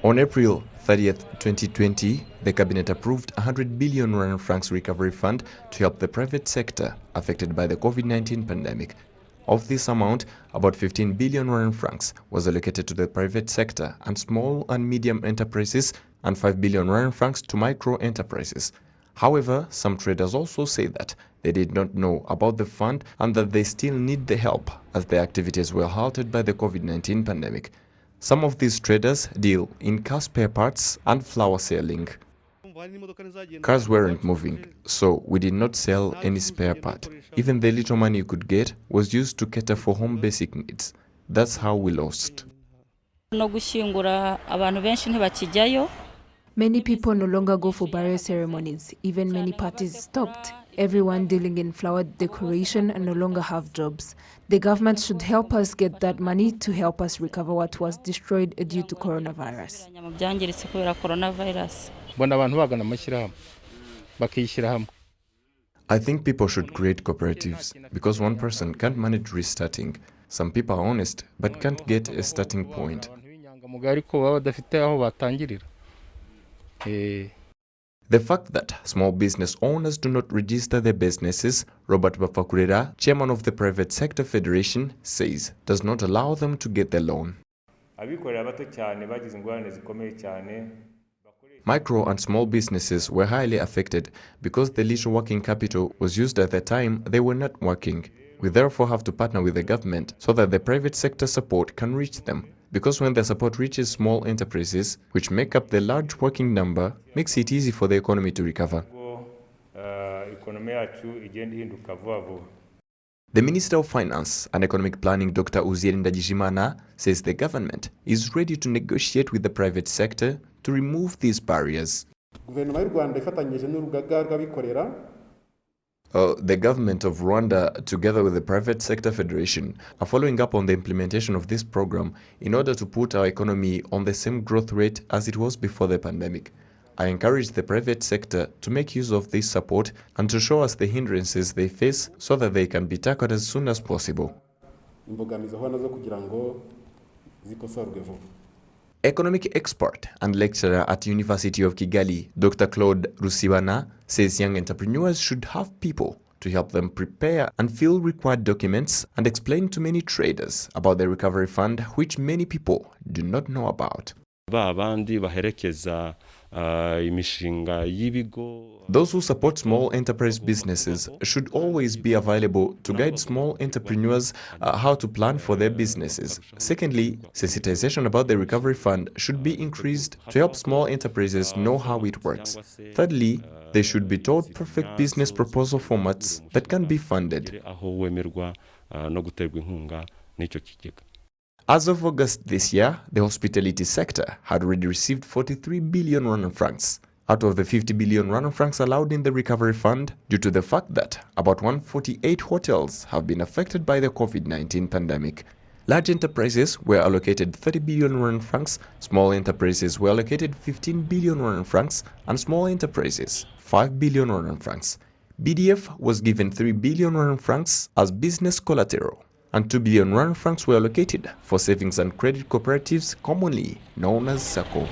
On April 30th, 2020, the cabinet approved 100 billion Rwanda francs recovery fund to help the private sector affected by the COVID-19 pandemic. Of this amount, about 15 billion Rwanda francs was allocated to the private sector and small and medium enterprises, and 5 billion Rwanda francs to micro enterprises. However, some traders also say that they did not know about the fund and that they still need the help as their activities were halted by the COVID-19 pandemic. Some of these traders deal in car spare parts and flower selling. Cars weren't moving, so we did not sell any spare part. Even the little money you could get was used to cater for home basic needs. That's how we lost. Many people no longer go for burial ceremonies. Even many parties stopped. Everyone dealing in flower decoration and no longer have jobs. The government should help us get that money to help us recover what was destroyed due to coronavirus. I think people should create cooperatives because one person can't manage restarting. Some people are honest but can't get a starting point. The fact that small business owners do not register their businesses, Robert Bafakurera, chairman of the Private Sector Federation, says does not allow them to get the loan. Micro and small businesses were highly affected because the little working capital was used at the time they were not working. We therefore have to partner with the government so that the private sector support can reach them. Because when the support reaches small enterprises, which make up the large working number, makes it easy for the economy to recover. The Minister of Finance and Economic Planning, Dr. Uziel Ndagijimana, says the government is ready to negotiate with the private sector to remove these barriers. The government of Rwanda, together with the Private Sector Federation, are following up on the implementation of this program in order to put our economy on the same growth rate as it was before the pandemic. I encourage the private sector to make use of this support and to show us the hindrances they face so that they can be tackled as soon as possible. Economic expert and lecturer at University of Kigali, Dr. Claude Rusibana, says young entrepreneurs should have people to help them prepare and fill required documents and explain to many traders about the recovery fund, which many people do not know about. Those who support small enterprise businesses should always be available to guide small entrepreneurs how to plan for their businesses. Secondly, sensitization about the recovery fund should be increased to help small enterprises know how it works. Thirdly, they should be taught perfect business proposal formats that can be funded. As of August this year, the hospitality sector had already received 43 billion Rwanda francs out of the 50 billion Rwanda francs allowed in the recovery fund, due to the fact that about 148 hotels have been affected by the COVID-19 pandemic. Large enterprises were allocated 30 billion Rwanda francs, small enterprises were allocated 15 billion Rwanda francs, and small enterprises 5 billion Rwanda francs. BDF was given 3 billion Rwanda francs as business collateral, and 2 billion Rwanda francs were allocated for savings and credit cooperatives, commonly known as SACCO.